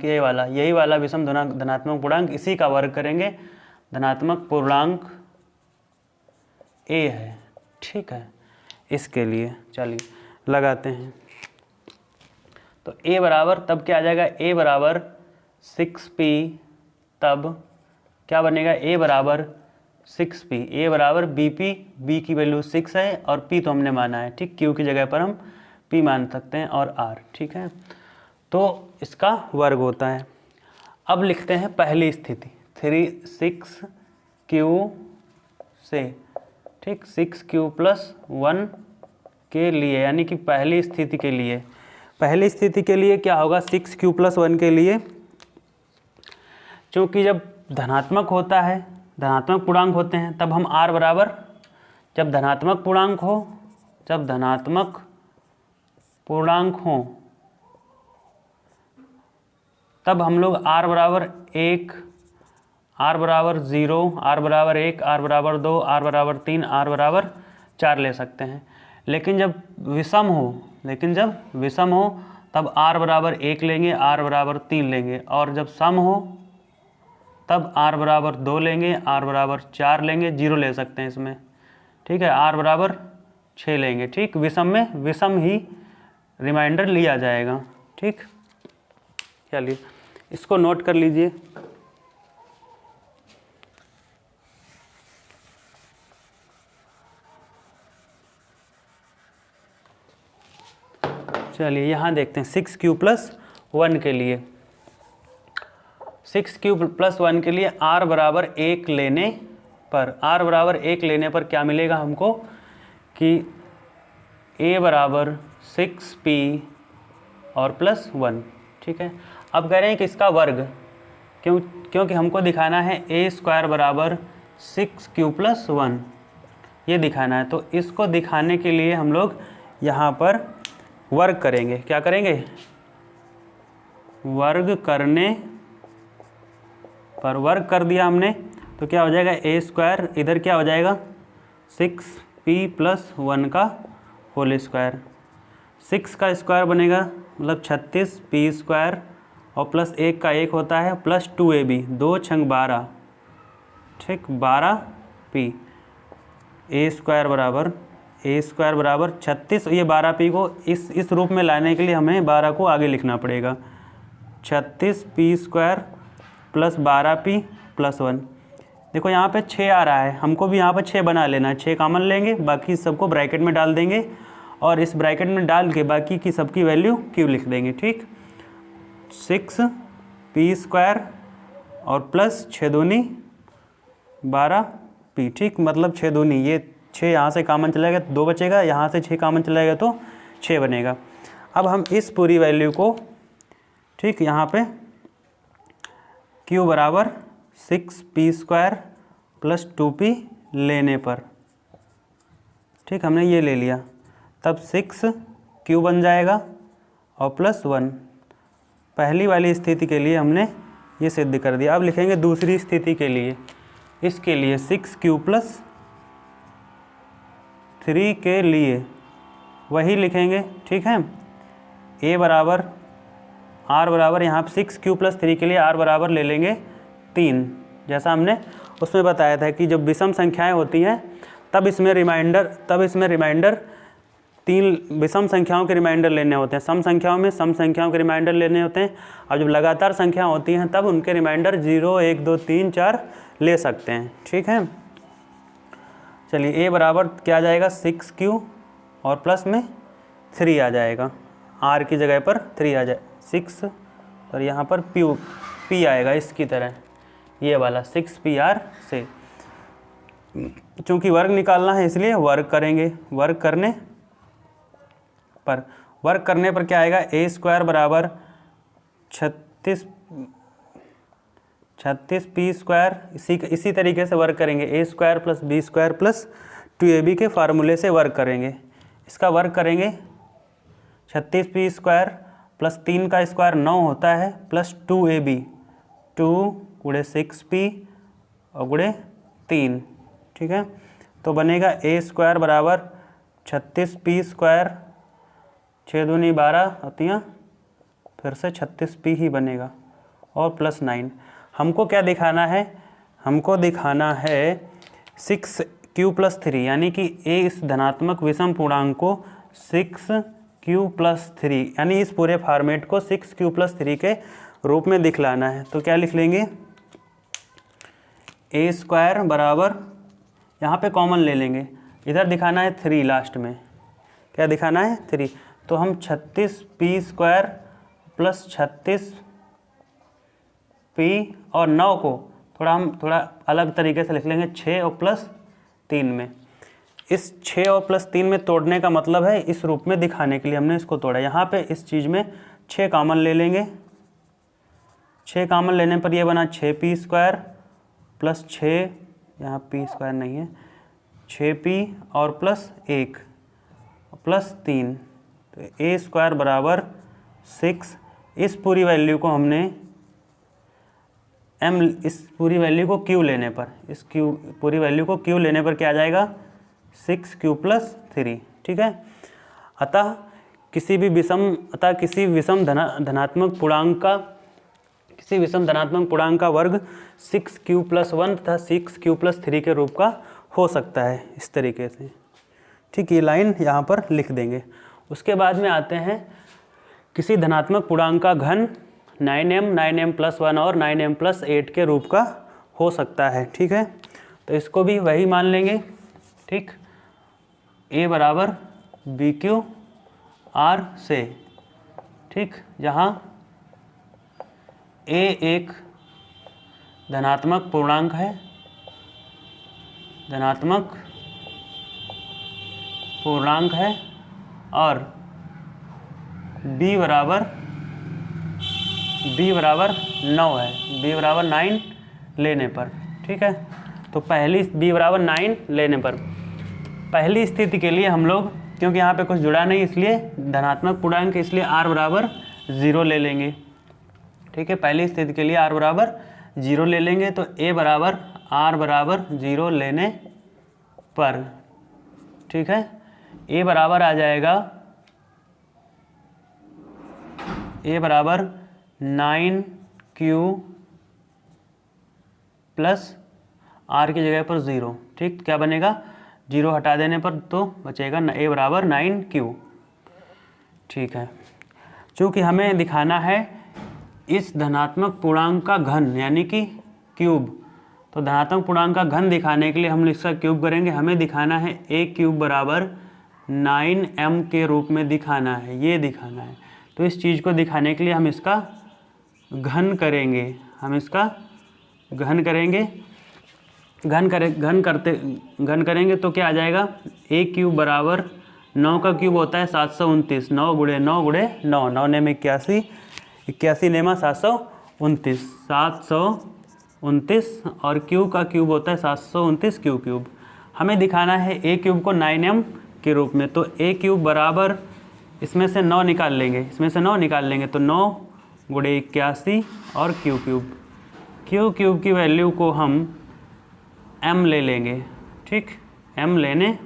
यही वाला विषम धनात्मक पूर्णांक, इसी का वर्ग करेंगे। धनात्मक पूर्णांक a है, ठीक है। इसके लिए चलिए लगाते हैं। तो a बराबर तब क्या आ जाएगा, a बराबर 6p, तब क्या बनेगा, a बराबर 6p, a बराबर bp, b की वैल्यू 6 है और p तो हमने माना है, ठीक। q की जगह पर हम p मान सकते हैं और r, ठीक है। तो इसका वर्ग होता है। अब लिखते हैं पहली स्थिति 6q से, ठीक, 6q + 1 के लिए, यानी कि पहली स्थिति के लिए। पहली स्थिति के लिए क्या होगा, 6q + 1 के लिए, क्योंकि जब धनात्मक होता है, धनात्मक पूर्णांक होते हैं, तब हम r बराबर, जब धनात्मक पूर्णांक हो तब हम लोग r बराबर 1, r बराबर 0, r बराबर 1, r बराबर 2, r बराबर 3, r बराबर 4 ले सकते हैं। लेकिन जब विषम हो तब r बराबर 1 लेंगे, r बराबर 3 लेंगे, और जब सम हो तब r बराबर 2 लेंगे, r बराबर 4 लेंगे, 0 ले सकते हैं इसमें, ठीक है। r बराबर 6 लेंगे, ठीक। विषम में विषम ही रिमाइंडर लिया जाएगा, ठीक। चलिए इसको नोट कर लीजिए। चलिए यहाँ देखते हैं 6q + 1 के लिए। 6q + 1 के लिए r बराबर 1 लेने पर क्या मिलेगा हमको कि a बराबर 6p और +1, ठीक है। अब कह रहे हैं कि इसका वर्ग, क्योंकि हमको दिखाना है a² बराबर 6q + 1, ये दिखाना है। तो इसको दिखाने के लिए हम लोग यहाँ पर वर्ग करेंगे। क्या करेंगे, वर्ग करने पर, वर्ग कर दिया हमने तो क्या हो जाएगा, a², इधर क्या हो जाएगा 6p + 1 का होल स्क्वायर, 6 का स्क्वायर बनेगा मतलब 36p² और +1 का 1 होता है, +2ab, 2 × 12, ठीक, 12p, a² बराबर 36। ये 12p को इस रूप में लाने के लिए हमें 12 को आगे लिखना पड़ेगा, 36p² + 12p + 1। देखो यहाँ पे 6 आ रहा है, हमको भी यहाँ पर 6 बना लेना है। 6 कॉमन लेंगे, बाकी सबको ब्रैकेट में डाल देंगे और इस ब्रैकेट में डाल के बाकी की सबकी वैल्यू q लिख देंगे, ठीक। 6p² और +6 दूनी 12p, ठीक। मतलब 6 दूनी, ये 6 यहाँ से कॉमन चला गया तो 2 बचेगा, यहाँ से 6 कॉमन चला गया तो 6 बनेगा। अब हम इस पूरी वैल्यू को, ठीक, यहाँ पे q बराबर 6p² + 2p लेने पर, ठीक, हमने ये ले लिया, तब 6q बन जाएगा और +1। पहली वाली स्थिति के लिए हमने ये सिद्ध कर दिया। अब लिखेंगे दूसरी स्थिति के लिए। इसके लिए 6q + 3 के लिए वही लिखेंगे, ठीक है। a बराबर, r बराबर, यहाँ 6q + 3 के लिए r बराबर ले लेंगे 3, जैसा हमने उसमें बताया था कि जब विषम संख्याएं होती हैं तब इसमें रिमाइंडर 3 विषम संख्याओं के रिमाइंडर लेने होते हैं, सम संख्याओं में सम संख्याओं के रिमाइंडर लेने होते हैं, और जब लगातार संख्या होती हैं तब उनके रिमाइंडर 0, 1, 2, 3, 4 ले सकते हैं, ठीक है। चलिए a बराबर क्या आ जाएगा, 6q और प्लस में 3 आ जाएगा, r की जगह पर 3 आ जाए, 6 और यहाँ पर p आएगा इसकी तरह, ये वाला 6pr से। चूँकि वर्ग निकालना है इसलिए वर्ग करेंगे। वर्ग करने पर क्या आएगा, a² बराबर 36p², इसी तरीके से वर्ग करेंगे, a² + b² + 2ab के फार्मूले से वर्ग करेंगे। इसका वर्ग करेंगे 36p² प्लस 3 का स्क्वायर 9 होता है, प्लस 2ab 2 गुणे 6p और गुणे 3, ठीक है। तो बनेगा a स्क्वायर बराबर 36p स्क्वायर, 6 दूनी 12 होती हैं, फिर से 36p ही बनेगा और प्लस 9। हमको क्या दिखाना है, हमको दिखाना है 6q+3, यानी कि a इस धनात्मक विषम पूर्णांक को 6q+3 यानी इस पूरे फॉर्मेट को 6q+3 के रूप में दिखलाना है। तो क्या लिख लेंगे, a स्क्वायर बराबर, यहाँ पे कॉमन ले लेंगे, इधर दिखाना है 3 लास्ट में, क्या दिखाना है 3, तो हम 36p स्क्वायर प्लस 36p और 9 को थोड़ा अलग तरीके से लिख लेंगे 6 और प्लस 3 में। इस 6 और प्लस 3 में तोड़ने का मतलब है इस रूप में दिखाने के लिए हमने इसको तोड़ा। यहाँ पे इस चीज़ में 6 कॉमन ले लेंगे, 6 कॉमन लेने पर ये बना 6p स्क्वायर प्लस 6, यहाँ p स्क्वायर नहीं है, 6p और प्लस 1 प्लस 3, तो a स्क्वायर बराबर 6। इस पूरी वैल्यू को हमने इस पूरी वैल्यू को q लेने पर, इस पूरी वैल्यू को q लेने पर क्या आ जाएगा 6q+3, ठीक है। अतः किसी विषम धनात्मक पूर्णांक का वर्ग 6q+1 तथा 6q+3 के रूप का हो सकता है, इस तरीके से, ठीक। ये लाइन यहाँ पर लिख देंगे। उसके बाद में आते हैं किसी धनात्मक पूर्णांक का घन 9m 9m+1 और 9m+8 के रूप का हो सकता है, ठीक है। तो इसको भी वही मान लेंगे, ठीक। a बराबर BQ/R से, ठीक, जहाँ a एक धनात्मक पूर्णांक है, और b बराबर 9 है, b बराबर 9 लेने पर, ठीक है। तो b बराबर 9 लेने पर पहली स्थिति के लिए हम लोग, क्योंकि यहाँ पे कुछ जुड़ा नहीं इसलिए धनात्मक पूर्णांक, इसलिए r बराबर 0 ले लेंगे, ठीक है। पहली स्थिति के लिए r बराबर 0 ले लेंगे, तो a बराबर r बराबर 0 लेने पर, ठीक है, a बराबर आ जाएगा, a बराबर 9q प्लस r की जगह पर 0, ठीक। क्या बनेगा, 0 हटा देने पर तो बचेगा a बराबर 9q, ठीक है। चूँकि हमें दिखाना है इस धनात्मक पूर्णांक का घन यानी कि क्यूब, तो धनात्मक पूर्णांक का घन दिखाने के लिए हम इसका क्यूब करेंगे। हमें दिखाना है a³ बराबर 9m के रूप में दिखाना है, ये दिखाना है। तो इस चीज़ को दिखाने के लिए हम इसका घन करेंगे, घन करेंगे तो क्या आ जाएगा, a³ बराबर 9 का क्यूब होता है 729, 9 गुणे 9 गुणे 9, 9 ने में 81, 81 नेमा 729, 729 और क्यू का क्यूब होता है 729 क्यूब। हमें दिखाना है a³ को 9m के रूप में, तो a³ बराबर इसमें से 9 निकाल लेंगे, तो 9 गुणे 81 और क्यूब की वैल्यू को हम m ले लेंगे, ठीक, m लेने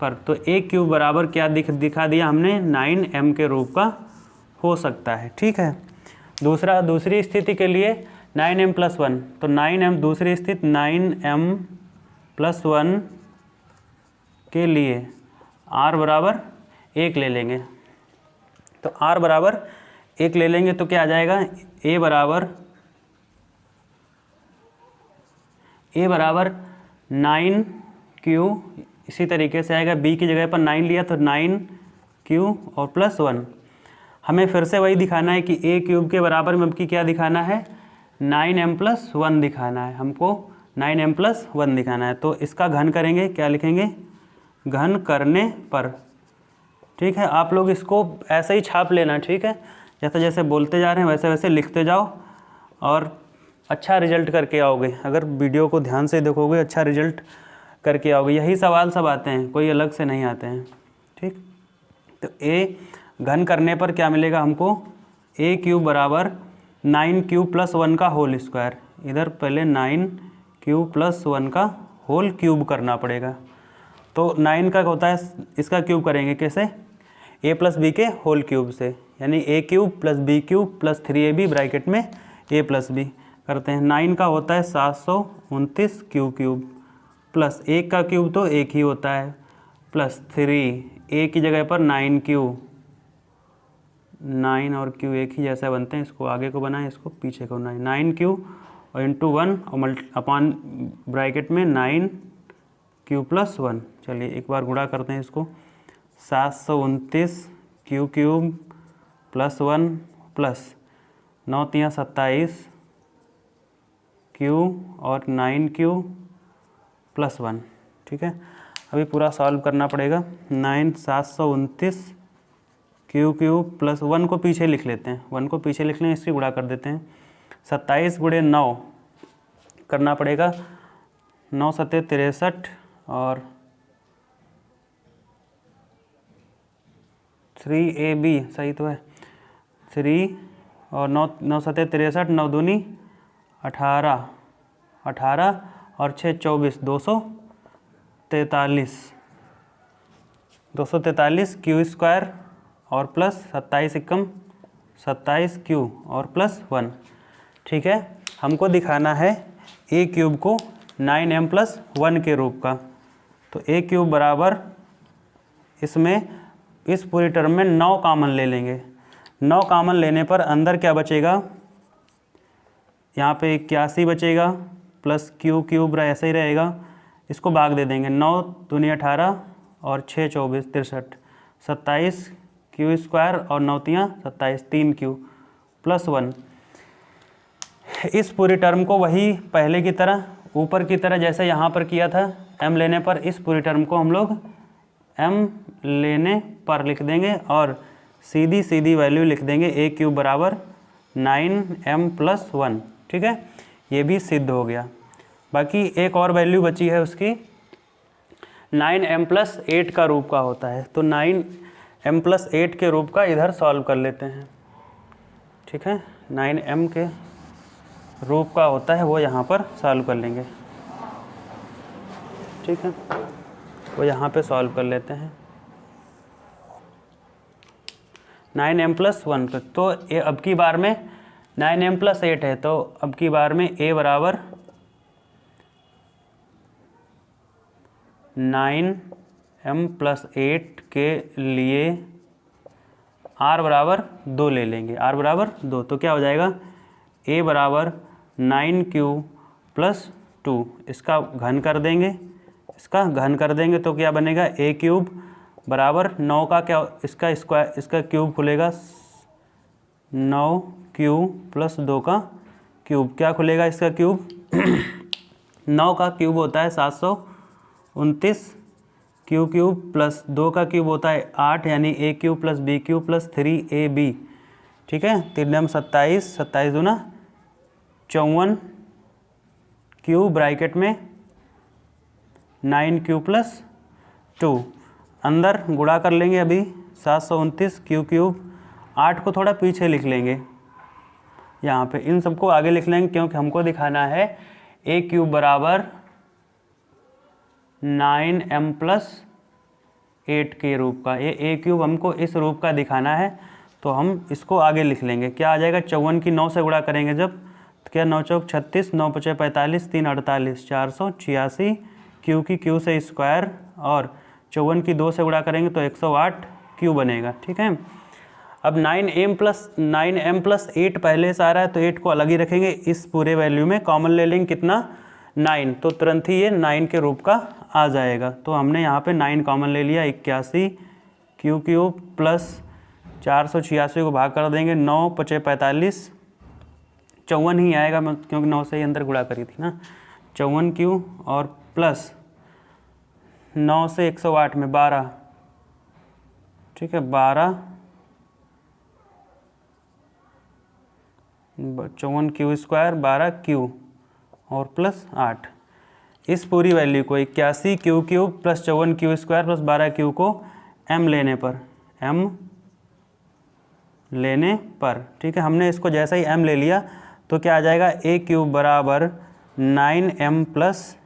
पर, तो a³ बराबर क्या दिखा दिया हमने, 9m के रूप का हो सकता है, ठीक है। दूसरी स्थिति के लिए 9m+1, तो 9m दूसरी स्थिति 9m+1 के लिए r बराबर 1 ले लेंगे, तो r बराबर 1 ले लेंगे तो क्या आ जाएगा, a बराबर 9q, इसी तरीके से आएगा, b की जगह पर 9 लिया तो 9q और +1। हमें फिर से वही दिखाना है कि a³ के बराबर में अब की क्या दिखाना है, 9m+1 दिखाना है, हमको 9m+1 दिखाना है। तो इसका घन करेंगे, क्या लिखेंगे, घन करने पर, ठीक है। आप लोग इसको ऐसे ही छाप लेना, ठीक है, जैसे जैसे बोलते जा रहे हैं वैसे वैसे लिखते जाओ और अच्छा रिजल्ट करके आओगे। अगर वीडियो को ध्यान से देखोगे अच्छा रिजल्ट करके आओगे। यही सवाल सब आते हैं, कोई अलग से नहीं आते हैं, ठीक। तो a घन करने पर क्या मिलेगा हमको, ए क्यूब बराबर 9q + 1 का होल स्क्वायर। इधर पहले 9q + 1 का होल क्यूब करना पड़ेगा। तो 9 का होता है, इसका क्यूब करेंगे कैसे, a + b के होल क्यूब से, यानी a³ + b³ + 3ab ब्रैकेट में a + b करते हैं। 9 का होता है 729 q³ प्लस 1 का क्यूब तो 1 ही होता है, प्लस 3 a की जगह पर 9q, 9 और q एक ही जैसा बनते हैं, इसको आगे को बनाएं, इसको पीछे को बनाएं, 9q और इंटू 1 और अपान ब्रैकेट में 9q + 1। चलिए एक बार गुणा करते हैं इसको, 729 q³ + 1 प्लस 9 × 3 = 27 q और 9q + 1। ठीक है, अभी पूरा सॉल्व करना पड़ेगा। 729 q³ + 1 को पीछे लिख लेते हैं, 1 को पीछे लिख लें, इससे गुणा कर देते हैं। 27 × 9 करना पड़ेगा, 9 × 7 = 63 और 3ab सही तो है, 3 और 9 × 7 = 63, 9 दूनी 18, 18 और 6 = 24, 243 q² और प्लस 27 × 27 q और प्लस 1। ठीक है, हमको दिखाना है a³ को 9m + 1 के रूप का। तो a³ बराबर, इसमें इस पूरी टर्म में 9 कॉमन ले लेंगे। 9 कॉमन लेने पर अंदर क्या बचेगा, यहाँ पे 81 बचेगा प्लस q³ ऐसे ही रहेगा, इसको भाग दे देंगे, 9 दूनी 18 और 6 = 24, 63, 27 q² और 9 × 3 = 27, 3q + 1। इस पूरी टर्म को वही पहले की तरह, ऊपर की तरह जैसे यहाँ पर किया था, m लेने पर इस पूरी टर्म को हम लोग m लेने पर लिख देंगे और सीधी सीधी वैल्यू लिख देंगे, a³ बराबर 9m + 1। ठीक है, ये भी सिद्ध हो गया। बाकी एक और वैल्यू बची है उसकी, 9m + 8 का रूप का होता है, तो 9m + 8 के रूप का इधर सॉल्व कर लेते हैं। ठीक है, 9m के रूप का होता है वो यहाँ पर सॉल्व कर लेंगे। ठीक है, वो यहाँ पे सॉल्व कर लेते हैं 9m + 1 का। तो ये अब की बार में 9m + 8 है, तो अब की बार में a बराबर 9m + 8 के लिए r बराबर 2 ले लेंगे, r बराबर 2। तो क्या हो जाएगा, a बराबर 9q + 2, इसका घन कर देंगे, इसका घन कर देंगे तो क्या बनेगा, a³ बराबर 9 का क्या, इसका स्क्वायर, इसका क्यूब खुलेगा 9q + 2 का क्यूब, क्या खुलेगा इसका क्यूब 9 का क्यूब होता है 729 q³ + 2 का क्यूब होता है 8, यानी a³ + b³ + 3ab। ठीक है, 3 × 27, 27 दूना 54 q ब्रैकेट में 9q + 2, अंदर गुणा कर लेंगे अभी 729 q³, 8 को थोड़ा पीछे लिख लेंगे, यहाँ पे इन सबको आगे लिख लेंगे क्योंकि हमको दिखाना है a³ बराबर 9m + 8 के रूप का। ये a³ हमको इस रूप का दिखाना है, तो हम इसको आगे लिख लेंगे। क्या आ जाएगा, 54 की 9 से गुणा करेंगे जब, तो क्या 9 × 4 = 36, 9 × 5 = 45, 3 = 48, 486 q की q से स्क्वायर और 54 की 2 से गुणा करेंगे तो 108 q बनेगा। ठीक है, अब 9m + 8 पहले से आ रहा है, तो 8 को अलग ही रखेंगे, इस पूरे वैल्यू में कॉमन ले लेंगे कितना, 9, तो तुरंत ही ये 9 के रूप का आ जाएगा। तो हमने यहाँ पे 9 कॉमन ले लिया, 81 q³ + 486 को भाग कर देंगे, 9 × 5 = 45, 54 ही आएगा क्योंकि 9 से ही अंदर गुणा करी थी ना, 54 q और प्लस 9 से 108 में 12। ठीक है, 12 54 q² 12 q और प्लस 8। इस पूरी वैल्यू को 81 q³ + 54 q² + 12 q को m लेने पर, m लेने पर, ठीक है। हमने इसको जैसा ही m ले लिया तो क्या आ जाएगा, a क्यूब बराबर 9m प्लस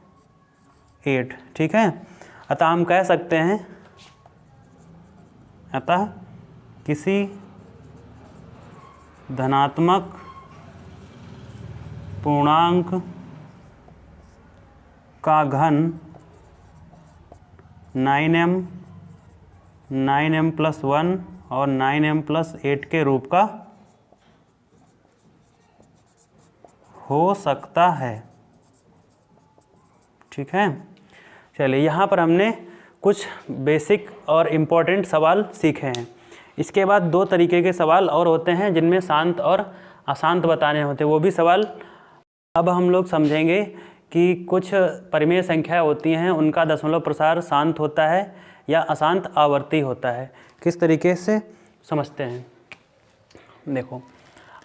8, ठीक है। अतः हम कह सकते हैं, अतः किसी धनात्मक पूर्णांक का घन 9m प्लस 1 और 9m प्लस 8 के रूप का हो सकता है, ठीक है। चलिए, यहाँ पर हमने कुछ बेसिक और इम्पोर्टेंट सवाल सीखे हैं। इसके बाद दो तरीके के सवाल और होते हैं जिनमें शांत और अशांत बताने होते हैं, वो भी सवाल अब हम लोग समझेंगे कि कुछ परिमेय संख्या होती हैं, उनका दशमलव प्रसार शांत होता है या अशांत आवर्ती होता है। किस तरीके से समझते हैं, देखो,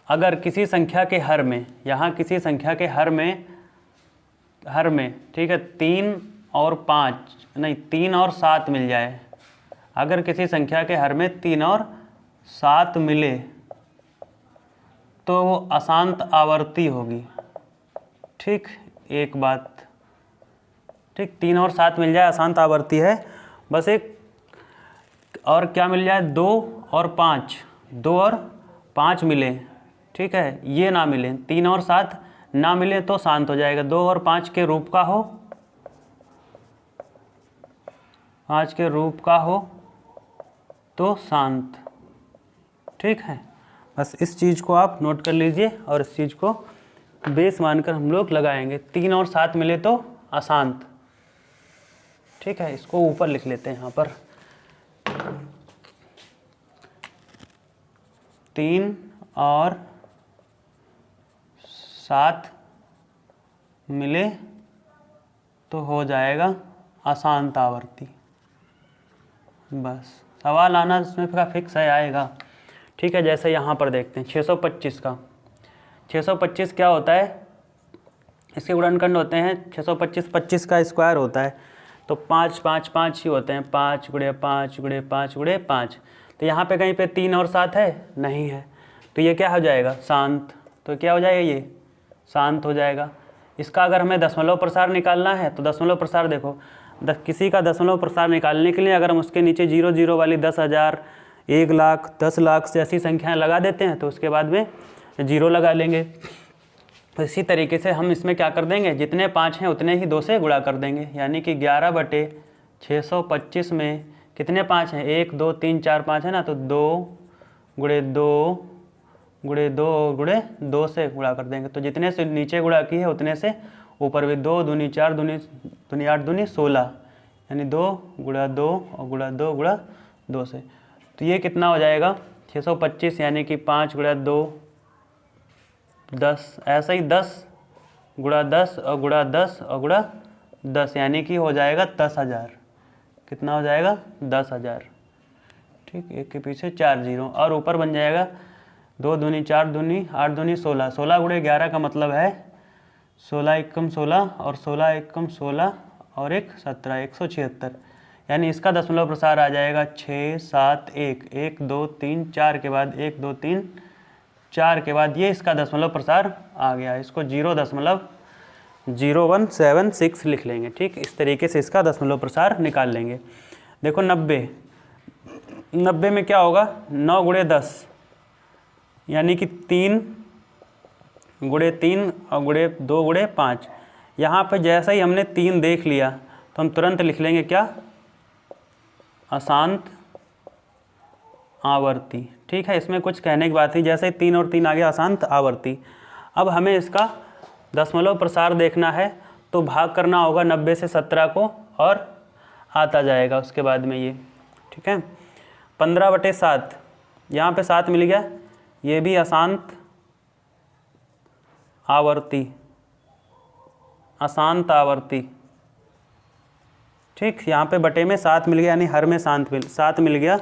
अगर किसी संख्या के हर में, यहाँ किसी संख्या के हर में, ठीक है, 3 और 7 मिल जाए, अगर किसी संख्या के हर में 3 और 7 मिले तो वो अशांत आवर्ती होगी, ठीक। एक बात, ठीक, 3 और 7 मिल जाए अशांत आवर्ती है। बस एक और क्या मिल जाए, 2 और 5 मिले, ठीक है, ये ना मिले, 3 और 7 ना मिले तो शांत हो जाएगा। 2 और 5 के रूप का हो, 5 के रूप का हो तो शांत, ठीक है। बस इस चीज़ को आप नोट कर लीजिए और इस चीज़ को बेस मानकर हम लोग लगाएंगे। 3 और 7 मिले तो अशांत, ठीक है। इसको ऊपर लिख लेते हैं यहाँ पर, 3 और 7 मिले तो हो जाएगा अशांत आवर्ती। बस सवाल आना इसमें का फिक्स है, आएगा, ठीक है। जैसे यहाँ पर देखते हैं 625 का, 625 क्या होता है, इसके गुणनखंड होते हैं 625, 25 का स्क्वायर होता है तो 5 5 5 ही होते हैं, 5 गुणे 5 गुणे 5 गुणे 5। तो यहाँ पे कहीं पे 3 और 7 है, नहीं है, तो ये क्या हो जाएगा, शांत। तो क्या हो जाएगा, ये शांत हो जाएगा। इसका अगर हमें दशमलव प्रसार निकालना है तो दशमलव प्रसार देखो, किसी का दशमलव प्रसार निकालने के लिए अगर हम उसके नीचे 0 0 वाली 10,000, 1 लाख, 10 लाख से ऐसी संख्याएं लगा देते हैं तो उसके बाद में 0 लगा लेंगे। तो इसी तरीके से हम इसमें क्या कर देंगे, जितने 5 हैं उतने ही 2 से गुणा कर देंगे, यानी कि 11/625 में कितने 5 हैं, 1 2 3 4 5 है ना, तो 2 गुणे 2 गुणे 2 गुणे 2 से गुणा कर देंगे। तो जितने से नीचे गुणा की है उतने से ऊपर भी 2 दूनी 4 दूनी 8 दूनी 16, यानी 2 गुणा 2 और गुणा 2 गुणा 2 से। तो ये कितना हो जाएगा, 625, यानी कि 5 गुणा 2 10, ऐसा ही 10 गुणा 10 और गुणा 10 और गुणा 10, यानी कि हो जाएगा 10,000। कितना हो जाएगा, 10,000, ठीक। एक के पीछे 4 0 और ऊपर बन जाएगा 2 दूनी 4 दूनी 8 दूनी 16, 16 गुणे 11 का मतलब है 16 एकम 16 और 16 एकम 16 और 1 17, 176, यानी इसका दशमलव प्रसार आ जाएगा 6 7 1, 1 2 3 4 के बाद 1 2 3 4 के बाद ये इसका दशमलव प्रसार आ गया। इसको 0.0176 लिख लेंगे, ठीक। इस तरीके से इसका दशमलव प्रसार निकाल लेंगे। देखो 90 में क्या होगा, 9 गुणे 10, यानी कि 3 गुणे 3 और गुणे 2 गुणे 5। यहाँ पे जैसा ही हमने 3 देख लिया तो हम तुरंत लिख लेंगे क्या, अशांत आवर्ती, ठीक है। इसमें कुछ कहने की बात थी, जैसे ही 3 और 3 आ गया अशांत आवर्ती। अब हमें इसका दशमलव प्रसार देखना है तो भाग करना होगा 90 से 17 को और आता जाएगा उसके बाद में ये, ठीक है। 15/7, यहाँ पे 7 मिल गया, ये भी अशांत आवर्ती, अशांत आवर्ती, ठीक। यहाँ पे बटे में 7 मिल गया, यानी हर में 7 मिल गया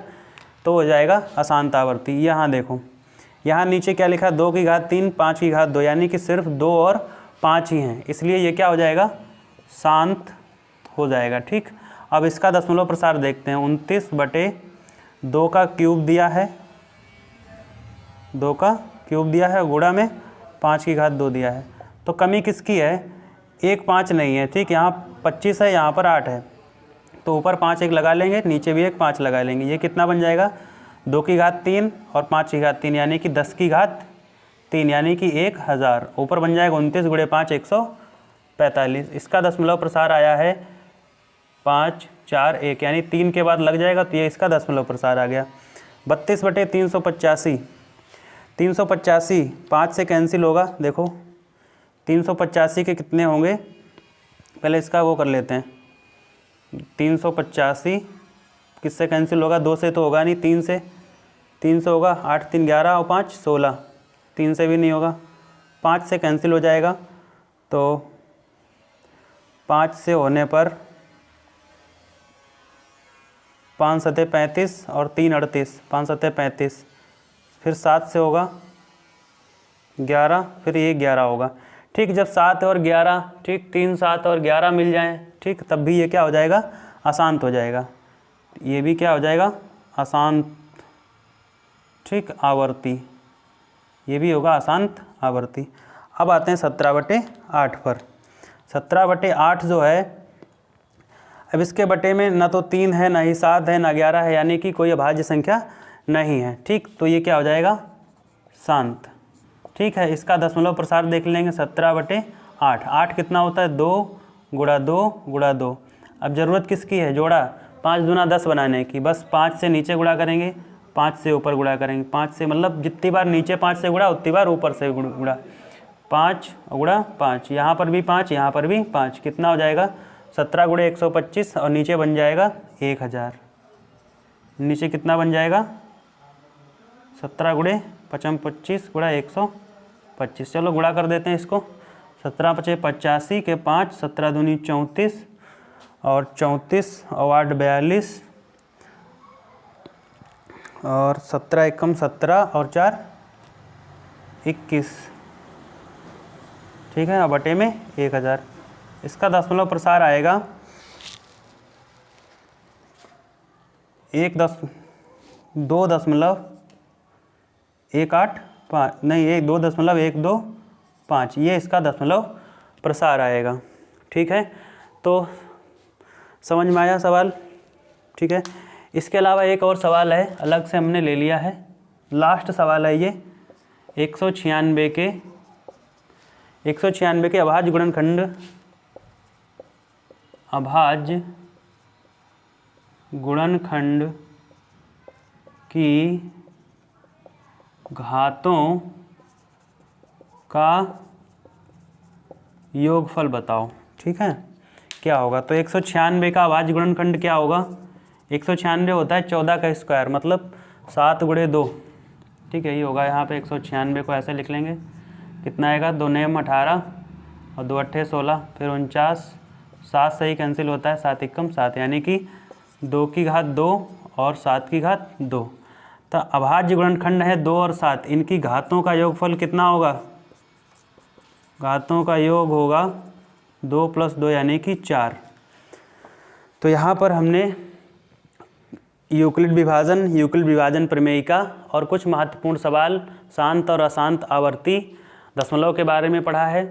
तो हो जाएगा अशांत आवर्ती। यहाँ देखो, यहाँ नीचे क्या लिखा, 2 की घात 3 5 की घात 2, यानी कि सिर्फ 2 और 5 ही हैं, इसलिए ये क्या हो जाएगा, शांत हो जाएगा, ठीक। अब इसका दशमलव प्रसार देखते हैं, 29/2 का क्यूब दिया है, 2 का क्यूब दिया है, गुणा में 5 की घात 2 दिया है। तो कमी किसकी है? 1 5 नहीं है, ठीक। यहाँ 25 है, यहाँ पर 8 है, तो ऊपर 5 1 लगा लेंगे, नीचे भी 1 5 लगा लेंगे। ये कितना बन जाएगा? 2 की घात 3 और 5 की घात 3 यानी कि 10 की घात 3 यानी कि 1000। ऊपर बन जाएगा 29 गुणे 5 145। इसका दशमलव प्रसार आया है 5 4 1 यानी 3 के बाद लग जाएगा, तो ये इसका दशमलव प्रसार आ गया। 32/385। 385 5 से कैंसिल होगा। देखो 385 के कितने होंगे, पहले इसका वो कर लेते हैं। 385 किससे कैंसिल होगा? 2 से तो होगा नहीं, 3 से। 3 से होगा, 8 3 11 और 5 16। 3 से भी नहीं होगा, 5 से कैंसिल हो जाएगा। तो 5 से होने पर 5 सतह 35 और 3 38, 5 सतह 35। फिर 7 से होगा 11, फिर ये 11 होगा, ठीक। जब 7 और 11, ठीक, 3 7 और 11 मिल जाएं, ठीक, तब भी ये क्या हो जाएगा? अशांत हो जाएगा। ये भी क्या हो जाएगा? अशांत, ठीक, आवर्ती। ये भी होगा अशांत आवर्ती। अब आते हैं 17/8 पर। 17/8 जो है, अब इसके बटे में ना तो 3 है, ना ही 7 है, ना 11 है, यानी कि कोई अभाज्य संख्या नहीं है, ठीक। तो ये क्या हो जाएगा? शांत, ठीक है। इसका दशमलव प्रसार देख लेंगे। 17/8, 8 कितना होता है? 2 गुणा 2 गुणा 2। अब ज़रूरत किसकी है? जोड़ा 5 दूना 10 बनाने की। बस 5 से नीचे गुणा करेंगे, 5 से ऊपर गुणा करेंगे। 5 से मतलब जितनी बार नीचे 5 से गुणा उतनी बार ऊपर से गुणा। 5 गुणा 5, यहाँ पर भी 5, यहाँ पर भी 5, कितना हो जाएगा? 17 गुणे 125 और नीचे बन जाएगा 1000। नीचे कितना बन जाएगा? 17 गुणे 25 गुणा 125। चलो गुणा कर देते हैं इसको। 17 × 5 = 85 के 5, 17 दूनी 34 और 34 और 8 42 और 17 एकम 17 और 4 21, ठीक है। बटे में 1000। इसका दशमलव प्रसार आएगा 2.185 नहीं 2.125। ये इसका दशमलव प्रसार आएगा, ठीक है। तो समझ में आया सवाल, ठीक है। इसके अलावा एक और सवाल है, अलग से हमने ले लिया है। लास्ट सवाल है ये 196 के अभाज्य गुणनखंड की घातों का योगफल बताओ, ठीक है। क्या होगा? तो 196 का अभाज्य गुणनखंड क्या होगा? 196 होता है 14 का स्क्वायर, मतलब 7 गुणे 2, ठीक है। ये होगा यहाँ पे 196 को ऐसे लिख लेंगे। कितना आएगा? 2 9 18 और 2 8 16, फिर 49। 7 से ही कैंसिल होता है, 7 एकम 7 यानी कि 2 की घात 2 और 7 की घात 2। तो अभाज्य गुणनखंड है 2 और 7, इनकी घातों का योगफल कितना होगा? घातों का योग होगा 2 + 2 यानी कि 4। तो यहाँ पर हमने यूक्लिड विभाजन प्रमेयिका और कुछ महत्वपूर्ण सवाल शांत और अशांत आवर्ती दशमलव के बारे में पढ़ा है,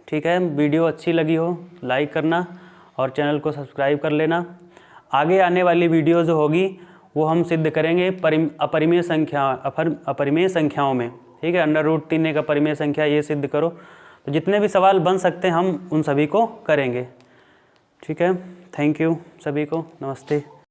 ठीक है। वीडियो अच्छी लगी हो लाइक करना और चैनल को सब्सक्राइब कर लेना। आगे आने वाली वीडियो जो होगी वो हम सिद्ध करेंगे अपरिमेय संख्याओं में, ठीक है। √3 एक अपरिमेय संख्या, ये सिद्ध करो। तो जितने भी सवाल बन सकते हैं हम उन सभी को करेंगे, ठीक है। थैंक यू सभी को, नमस्ते।